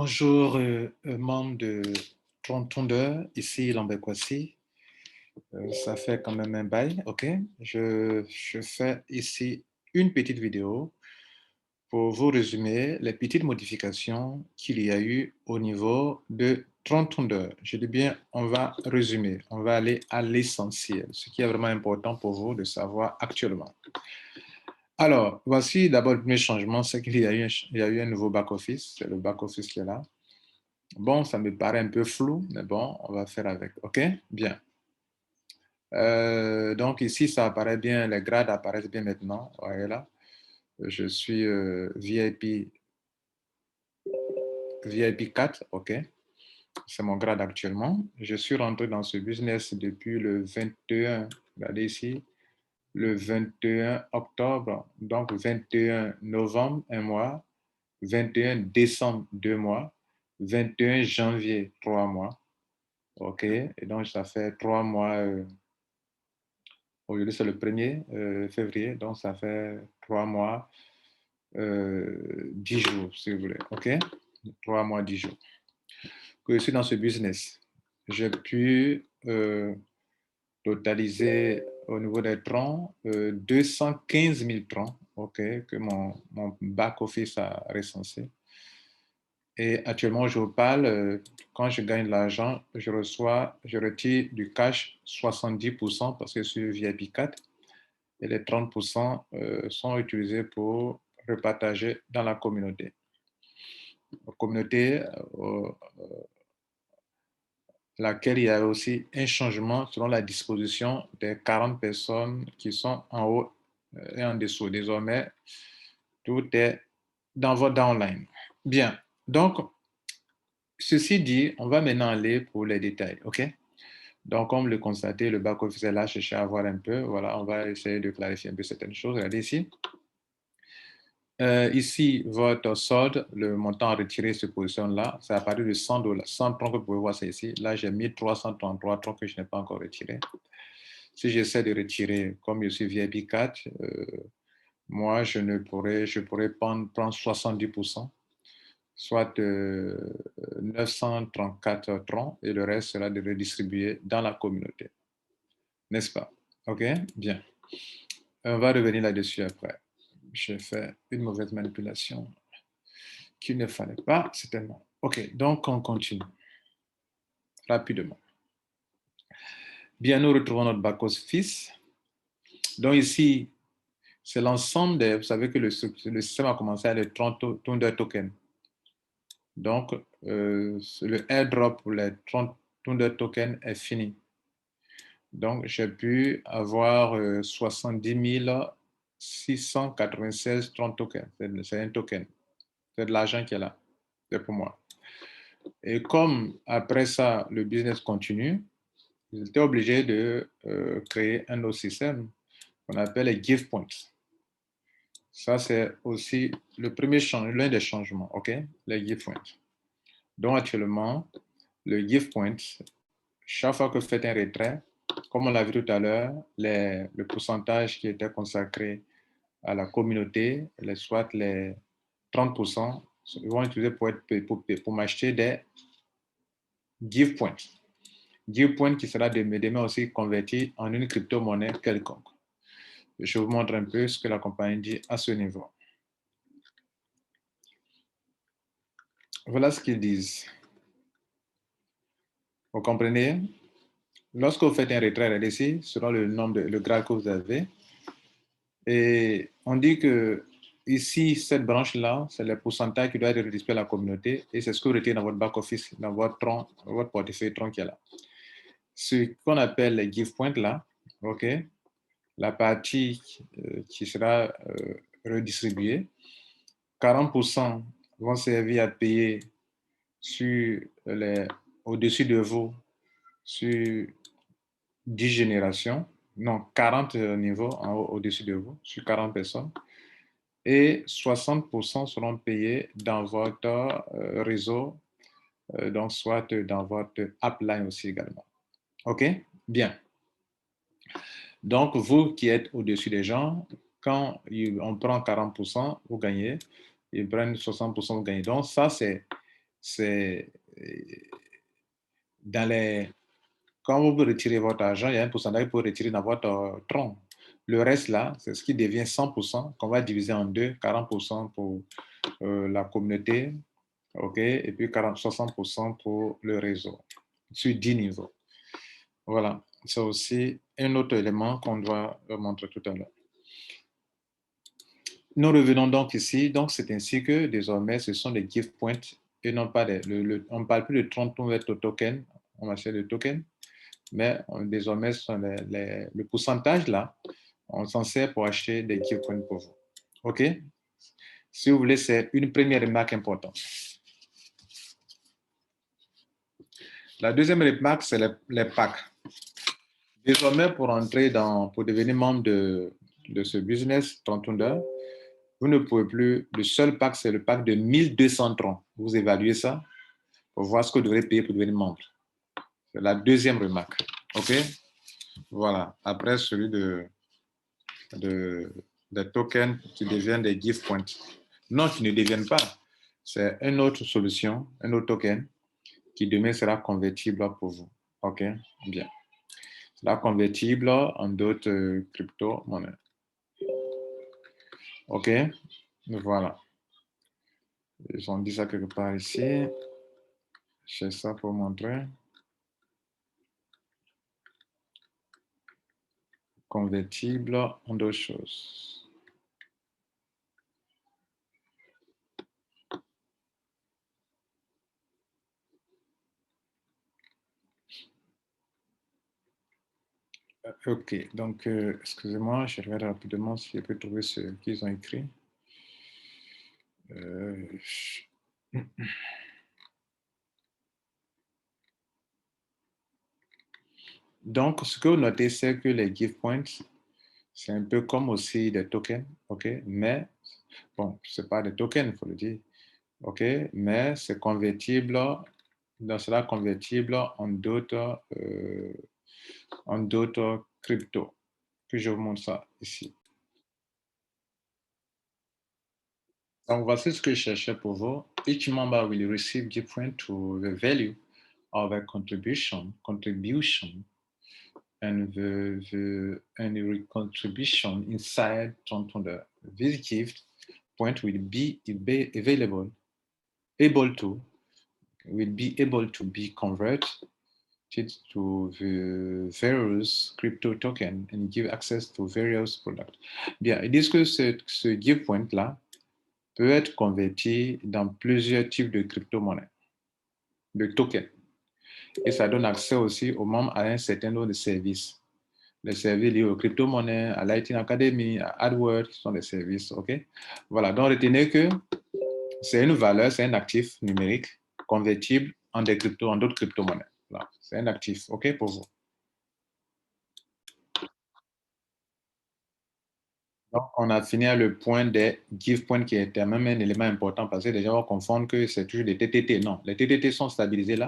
Bonjour, membres de Tondeur, ici Lambert Kwasi. Ça fait quand même un bail, ok? Je fais ici une petite vidéo pour vous résumer les petites modifications qu'il y a eu au niveau de Tondeur. Je dis bien, on va résumer, on va aller à l'essentiel, ce qui est vraiment important pour vous de savoir actuellement. Alors, voici d'abord le premier changement, c'est qu'il y a eu un nouveau back-office, c'est le back-office qui est là. Bon, ça me paraît un peu flou, mais bon, on va faire avec. OK? Bien. Donc ici, ça apparaît bien, les grades apparaissent bien maintenant. Voyez là. Je suis VIP 4, OK? C'est mon grade actuellement. Je suis rentré dans ce business depuis le 21, regardez ici, le 21 octobre, donc 21 novembre, un mois, 21 décembre, 2 mois, 21 janvier, 3 mois. OK, et donc ça fait 3 mois. Aujourd'hui, c'est le 1er février, donc ça fait 3 mois, 10 jours, si vous voulez. OK, 3 mois, 10 jours. Que je suis dans ce business. J'ai pu totaliser au niveau des troncs 215 000 troncs, OK, que mon back-office a recensé. Et actuellement, je vous parle, quand je gagne de l'argent, je retire du cash 70% parce que je suis VIP 4 et les 30% sont utilisés pour repartager dans la communauté. La communauté laquelle il y a aussi un changement selon la disposition des 40 personnes qui sont en haut et en dessous. Désormais, tout est dans votre downline. Bien, donc, ceci dit, on va maintenant aller pour les détails, OK? Donc, comme le constatez, le back-office est là, chercher à voir un peu. Voilà, on va essayer de clarifier un peu certaines choses. Regardez ici. Ici, votre solde, le montant à retirer se positionne là. C'est à partir de $100. 100 troncs que vous pouvez voir, c'est ici. Là, j'ai mis 333 troncs que je n'ai pas encore retirés. Si j'essaie de retirer, comme je suis VIP 4, moi, je pourrais prendre 70%, soit 934 troncs, et le reste sera de redistribuer dans la communauté. N'est-ce pas? OK? Bien. On va revenir là-dessus après. J'ai fait une mauvaise manipulation qu'il ne fallait pas, certainement. OK, donc on continue rapidement. Bien, nous retrouvons notre back-office. Donc ici, c'est l'ensemble des... Vous savez que le système a commencé à les 30 Thunder tokens. Donc, le airdrop pour les 30 Thunder tokens est fini. Donc, j'ai pu avoir 70 696 30 tokens. C'est un token. C'est de l'argent qui est là. C'est pour moi. Et comme après ça, le business continue, ils étaient obligés de créer un autre système qu'on appelle les give points. Ça, c'est aussi le premier changement, l'un des changements, OK? Les give points. Donc, actuellement, le give point, chaque fois que vous faites un retrait, comme on l'a vu tout à l'heure, le pourcentage qui était consacré à la communauté, soit les 30%, ils vont utiliser pour m'acheter des give points. Give point qui sera demain aussi converti en une crypto-monnaie quelconque. Je vous montre un peu ce que la compagnie dit à ce niveau. Voilà ce qu'ils disent. Vous comprenez? Lorsque vous faites un retrait, regardez ici, selon le grade que vous avez. Et on dit que ici, cette branche-là, c'est le pourcentage qui doit être redistribué à la communauté et c'est ce que vous retenez dans votre back-office, dans votre portefeuille tronc qui est là. Ce qu'on appelle les give points là, OK? La partie qui sera redistribuée, 40% vont servir à payer au-dessus de vous sur 10 générations, non, 40 niveaux au-dessus de vous, sur 40 personnes, et 60% seront payés dans votre réseau, donc soit dans votre upline aussi également. OK? Bien. Donc, vous qui êtes au-dessus des gens, quand on prend 40%, vous gagnez, ils prennent 60%, vous gagnez. Donc, ça, c'est c'est dans les... Quand vous retirez votre argent, il y a un pourcentage pour retirer dans votre tronc. Le reste, là, c'est ce qui devient 100% qu'on va diviser en deux, 40% pour la communauté, OK, et puis 60% pour le réseau, sur 10 niveaux. Voilà, c'est aussi un autre élément qu'on doit montrer tout à l'heure. Nous revenons donc ici. Donc, c'est ainsi que désormais, ce sont des gift points et non pas on ne parle plus de 30 tokens, on va chercher de tokens, mais désormais, ce sont le pourcentage là, on s'en sert pour acheter des gift points pour vous. OK? Si vous voulez, c'est une première remarque importante. La deuxième remarque, c'est les packs. Désormais, pour devenir membre de ce business Trontunder, vous ne pouvez plus, le seul pack, c'est le pack de 1200 troncs. Vous évaluez ça pour voir ce que vous devrez payer pour devenir membre. C'est la deuxième remarque. OK? Voilà. Après, celui des tokens qui deviennent des gift points. Non, qui ne deviennent pas. C'est une autre solution, un autre token qui demain sera convertible pour vous. OK? Bien. Sera convertible en d'autres crypto-monnaies. OK? Voilà. Ils ont dit ça quelque part ici. J'ai ça pour montrer. Convertible en deux choses. OK, donc, excusez-moi, je regarde rapidement si je peux trouver ce qu'ils ont écrit. Donc, ce que vous notez, c'est que les gift points, c'est un peu comme aussi des tokens, OK? Mais, bon, ce n'est pas des tokens, il faut le dire, OK? Mais c'est convertible, donc cela convertible en d'autres cryptos. Puis je vous montre ça ici. Donc, voici ce que je cherchais pour vous. Each member will receive different to the value of a contribution, and the contribution inside Tontonda. This gift point will be able to be converted to the various crypto tokens and give access to various products. Bien, ils disent que ce give point là peut être converti dans plusieurs types de crypto-monnaies, de tokens. Et ça donne accès aussi aux membres à un certain nombre de services. Les services liés aux crypto-monnaies, à Lightning Academy, à AdWords, qui sont des services, OK? Voilà, donc retenez que c'est une valeur, c'est un actif numérique convertible en d'autres crypto-monnaies. Voilà, c'est un actif, OK, pour vous. Donc, on a fini à le point des give points qui est même un élément important parce que les gens vont confondre que c'est toujours des TTT. Non, les TTT sont stabilisés là.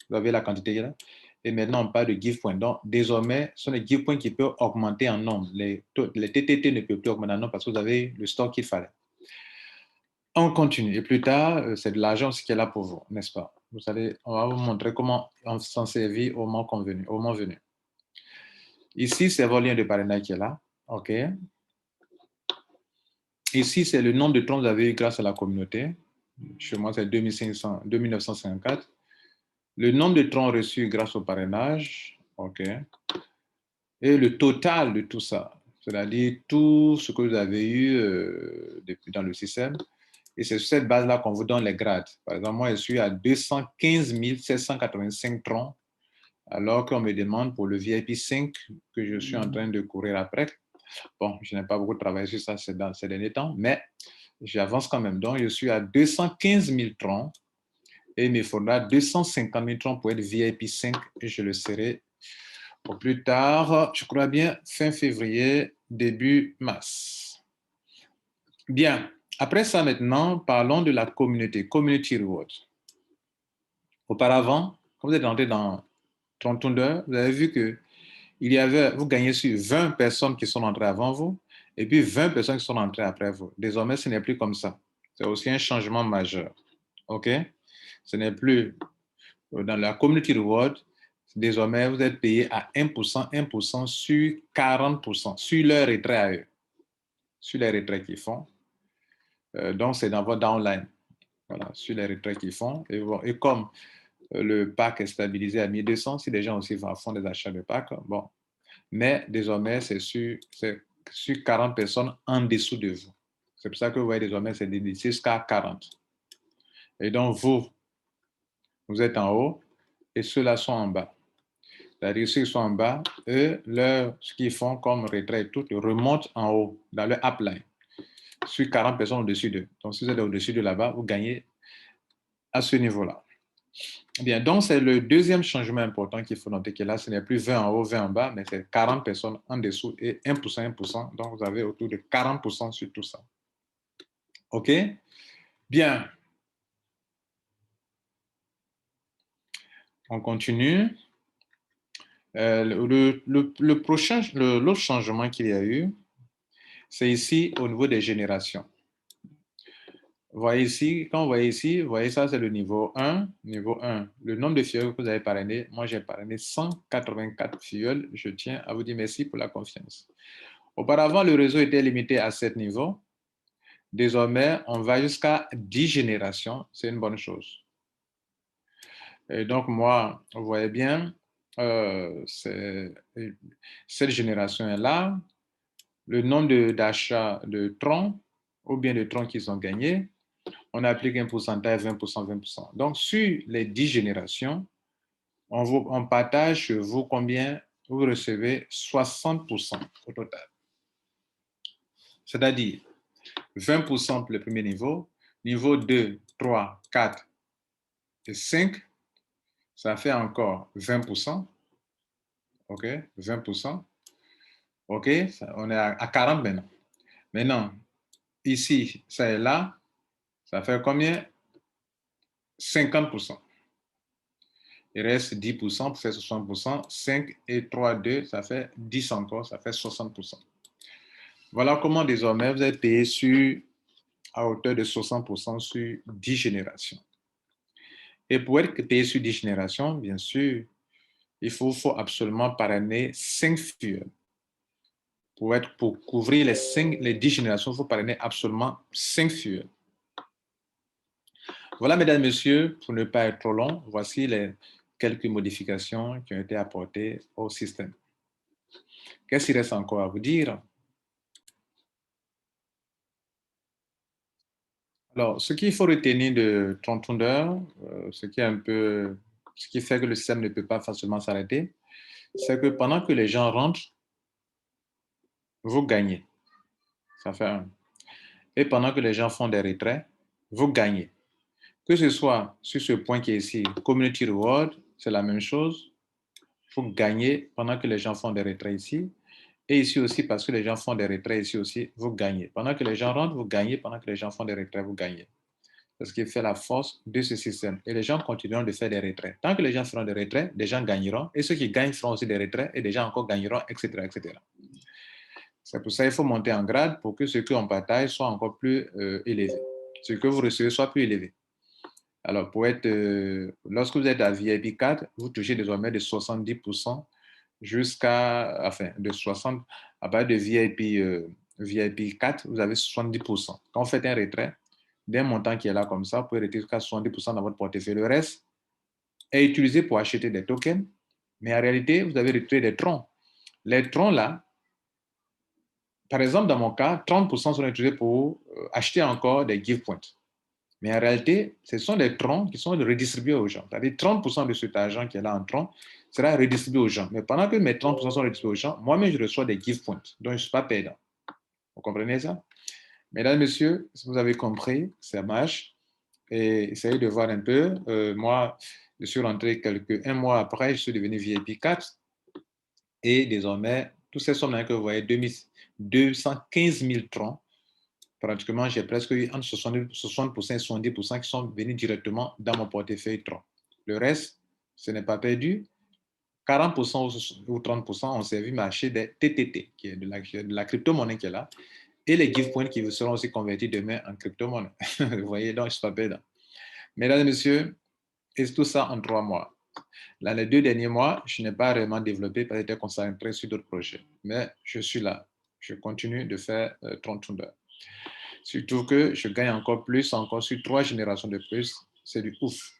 Vous avez la quantité là. Et maintenant, on parle de give points. Donc, désormais, ce sont les give points qui peuvent augmenter en nombre. Les TTT ne peuvent plus augmenter en nombre parce que vous avez le stock qu'il fallait. On continue. Et plus tard, c'est de l'argent qui est là pour vous, n'est-ce pas? On va vous montrer comment on s'en servir au moment convenu, au moment venu. Ici, c'est votre lien de parrainage qui est là. OK. Ici, c'est le nombre de troncs que vous avez eu grâce à la communauté. Chez moi, c'est 2954. Le nombre de troncs reçus grâce au parrainage. OK. Et le total de tout ça, c'est-à-dire tout ce que vous avez eu depuis dans le système. Et c'est sur cette base-là qu'on vous donne les grades. Par exemple, moi, je suis à 215 785 troncs, alors qu'on me demande pour le VIP 5 que je suis en train de courir après. Bon, je n'ai pas beaucoup travaillé sur ça dans ces derniers temps, mais j'avance quand même. Donc, je suis à 215 000 troncs et il me faudra 250 000 troncs pour être VIP 5 et je le serai au plus tard, je crois bien, fin février, début mars. Bien, après ça maintenant, parlons de la communauté, Community Reward. Auparavant, quand vous êtes rentré dans Trontunder, vous avez vu que vous gagnez sur 20 personnes qui sont entrées avant vous et puis 20 personnes qui sont entrées après vous. Désormais, ce n'est plus comme ça. C'est aussi un changement majeur. OK? Ce n'est plus dans la community reward. Désormais, vous êtes payé à 1% sur 40%, sur leur retrait à eux, sur les retraits qu'ils font. Donc, c'est dans votre downline, voilà, sur les retraits qu'ils font. Et comme le pack est stabilisé à 1200, si les gens aussi font des achats de pack, bon. Mais désormais, c'est sur 40 personnes en dessous de vous. C'est pour ça que vous voyez désormais, c'est de 10 jusqu'à 40. Et donc, vous êtes en haut et ceux-là sont en bas. C'est-à-dire ceux qui sont en bas, eux, ce qu'ils font comme retrait et tout, remontent en haut, dans le upline, sur 40 personnes au-dessus d'eux. Donc, si vous êtes au-dessus de là-bas, vous gagnez à ce niveau-là. Bien, donc c'est le deuxième changement important qu'il faut noter que là, ce n'est plus 20 en haut, 20 en bas, mais c'est 40 personnes en dessous et 1%, 1%. Donc, vous avez autour de 40% sur tout ça. OK? Bien. On continue. L'autre changement qu'il y a eu, c'est ici au niveau des générations. Vous voyez ici, quand vous voyez ici, vous voyez ça, c'est le niveau 1. Niveau 1, le nombre de filleuls que vous avez parrainé, moi j'ai parrainé 184 filleuls. Je tiens à vous dire merci pour la confiance. Auparavant, le réseau était limité à 7 niveaux. Désormais, on va jusqu'à 10 générations. C'est une bonne chose. Et donc, moi, vous voyez bien, cette génération est là. Le nombre d'achats de troncs ou bien de troncs qu'ils ont gagnés, on applique un pourcentage 20%, 20%. Donc, sur les 10 générations, on partage sur vous combien vous recevez 60% au total. C'est-à-dire 20% pour le premier niveau, niveau 2, 3, 4 et 5, ça fait encore 20%. OK, 20%. OK, on est à 40 maintenant. Maintenant, ici, ça est là, ça fait combien? 50%. Il reste 10% pour faire 60%. 5 et 3, 2, ça fait 10 encore, ça fait 60%. Voilà comment désormais vous êtes payé à hauteur de 60% sur 10 générations. Et pour être payé sur 10 générations, bien sûr, il faut absolument parrainer 5 filleuls. Pour couvrir les 10 générations, il faut parrainer absolument 5 filleuls. Voilà, mesdames, messieurs, pour ne pas être trop long, voici quelques modifications qui ont été apportées au système. Qu'est-ce qu'il reste encore à vous dire? Alors, ce qu'il faut retenir de Trontonder, ce qui fait que le système ne peut pas facilement s'arrêter, c'est que pendant que les gens rentrent, vous gagnez. Ça fait 1. Et pendant que les gens font des retraits, vous gagnez. Que ce soit sur ce point qui est ici, Community Reward, c'est la même chose. Vous gagnez pendant que les gens font des retraits ici. Et ici aussi, parce que les gens font des retraits ici aussi, vous gagnez. Pendant que les gens rentrent, vous gagnez. Pendant que les gens font des retraits, vous gagnez. C'est ce qui fait la force de ce système. Et les gens continueront de faire des retraits. Tant que les gens feront des retraits, des gens gagneront. Et ceux qui gagnent feront aussi des retraits et des gens encore gagneront, etc., etc. C'est pour ça qu'il faut monter en grade pour que ce qu'on partage soit encore plus élevé. Ce que vous recevez soit plus élevé. Alors, lorsque vous êtes à VIP 4, vous touchez désormais de 70% de 60, à partir de VIP 4, vous avez 70%. Quand vous faites un retrait d'un montant qui est là comme ça, vous pouvez retirer jusqu'à 70% dans votre portefeuille. Le reste est utilisé pour acheter des tokens, mais en réalité, vous avez retiré des troncs. Les troncs là, par exemple, dans mon cas, 30% sont utilisés pour acheter encore des give points. Mais en réalité, ce sont des troncs qui sont redistribués aux gens. C'est-à-dire 30% de cet argent qui est là en tronc sera redistribué aux gens. Mais pendant que mes 30% sont redistribués aux gens, moi-même, je reçois des give points. Donc, je ne suis pas payant. Vous comprenez ça? Mesdames, Messieurs, si vous avez compris, ça marche. Et essayez de voir un peu. Moi, je suis rentré un mois après, je suis devenu VIP 4. Et désormais, toutes ces sommes-là que vous voyez, 215 000 troncs, pratiquement, j'ai presque eu entre 60% et 70% qui sont venus directement dans mon portefeuille tronc. Le reste, ce n'est pas perdu. 40% ou 30% ont servi à acheter des TTT, qui est de la crypto-monnaie qui est là, et les give points qui seront aussi convertis demain en crypto-monnaie. Vous voyez, donc je ne suis pas perdant. Mesdames et messieurs, Et tout ça en 3 mois. Dans les 2 derniers mois, je n'ai pas vraiment développé parce que j'étais concentré sur d'autres projets. Mais je suis là. Je continue de faire 30 d'heures. Surtout que je gagne encore plus, encore sur 3 générations de plus. C'est du ouf.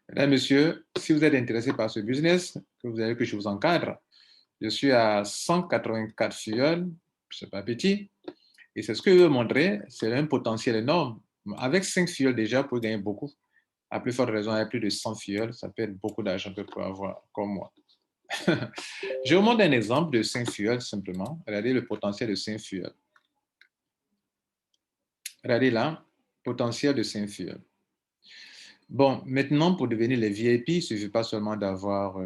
Mesdames, Messieurs, si vous êtes intéressé par ce business, que vous avez que je vous encadre, je suis à 184 filleuls, c'est pas petit, et c'est ce que je veux montrer, c'est un potentiel énorme. Avec 5 filleuls déjà, vous pouvez gagner beaucoup. À plus forte raison, avec plus de 100 filleuls, ça peut être beaucoup d'argent que vous pouvez avoir, comme moi. Je vous montre un exemple de 5 filleuls simplement. Regardez le potentiel de 5 filleuls. Regardez là, potentiel de 5 filleuls. Bon, maintenant, pour devenir les VIP, il ne suffit pas seulement d'avoir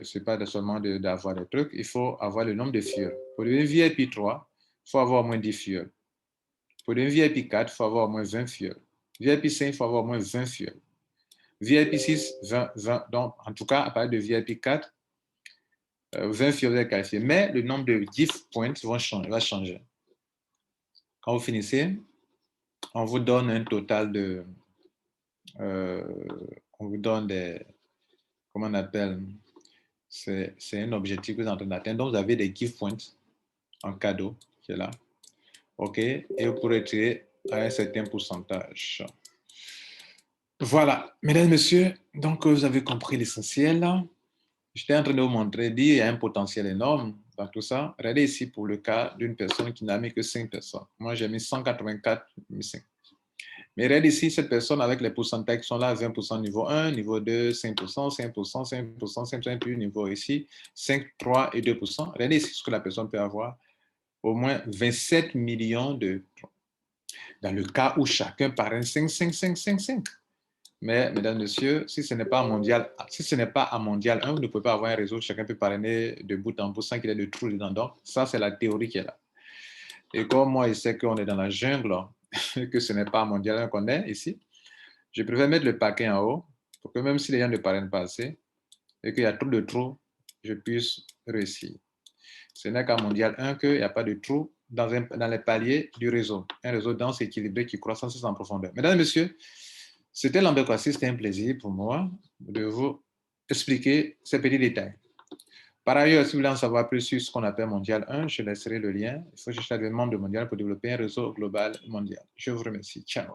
c'est pas seulement d'avoir des trucs, il faut avoir le nombre de filleuls. Pour devenir VIP 3, il faut avoir au moins 10 filleuls. Pour devenir VIP 4, il faut avoir au moins 20 filleuls. VIP 5, il faut avoir au moins 20 filleuls. VIP 6, 20, 20. Donc, en tout cas, à partir de VIP 4, 20 filleuls est qualifié. Mais le nombre de gift points va changer. Quand vous finissez, on vous donne un total de... on vous donne des... Comment on appelle? C'est un objectif que vous êtes en train d'atteindre. Donc, vous avez des gift points en cadeau qui est là. OK? Et vous pourrez tirer à un certain pourcentage. Voilà, mesdames, messieurs, donc vous avez compris l'essentiel. J'étais en train de vous montrer, dire qu'il y a un potentiel énorme dans tout ça. Regardez ici pour le cas d'une personne qui n'a mis que 5 personnes. Moi, j'ai mis 184, mis 5. Mais regardez ici, cette personne avec les pourcentages qui sont là, 20% niveau 1, niveau 2, 5%, 5%, 5%, 5%, puis niveau ici, 5, 3 et 2%. Regardez ici ce que la personne peut avoir. Au moins 27 millions de... Dans le cas où chacun parraine 5, 5, 5, 5, 5. Mais, mesdames, messieurs, si ce n'est pas mondial, si ce n'est pas à mondial 1, vous ne pouvez pas avoir un réseau où chacun peut parrainer de bout en bout sans qu'il y ait de trous dedans. Donc, ça, c'est la théorie qui est là. Et comme moi, je sais qu'on est dans la jungle, que ce n'est pas mondial 1 qu'on est ici, je préfère mettre le paquet en haut pour que même si les gens ne parrainent pas assez et qu'il y a trop de trous, je puisse réussir. Ce n'est qu'à mondial 1 qu'il n'y a pas de trous dans les paliers du réseau. Un réseau dense, équilibré, qui croît sans cesse en profondeur. Mesdames et messieurs, c'était l'ambécoisie, c'était un plaisir pour moi de vous expliquer ces petits détails. Par ailleurs, si vous voulez en savoir plus sur ce qu'on appelle Mondial 1, je laisserai le lien. Il faut chercher le membre de Mondial pour développer un réseau global mondial. Je vous remercie. Ciao.